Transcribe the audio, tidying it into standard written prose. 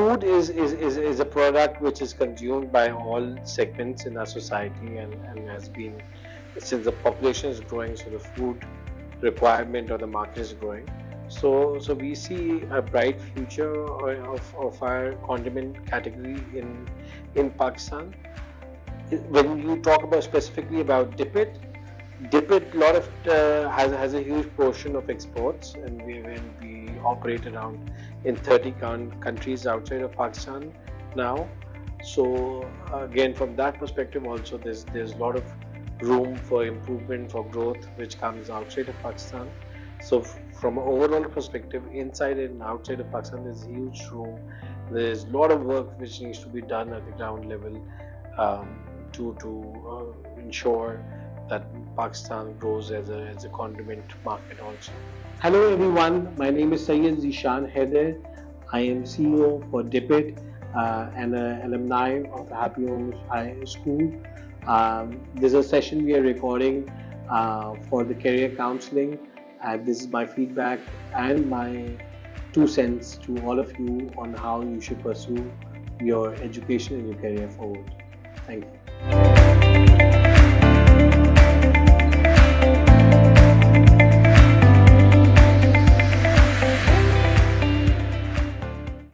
food is a product which is consumed by all segments in our society, and has been, since the population is growing, so the food requirement or the market is growing. So we see a bright future of our condiment category in Pakistan. When you talk about specifically about Dipitt, lot of has a huge portion of exports, and we operate around in 30 countries outside of Pakistan now. So again, from that perspective, also there's a lot of room for improvement, for growth, which comes outside of Pakistan. So from an overall perspective, inside and outside of Pakistan, there's huge room. There's a lot of work which needs to be done at the ground level, to ensure that Pakistan grows as a condiment market also. Hello everyone, my name is Zeeshan Haider. I am CEO for Dipitt and an alumni of Happy Homes High School. This is a session we are recording for the career counseling, and this is my feedback and my 2 cents to all of you on how you should pursue your education and your career forward. Thank you.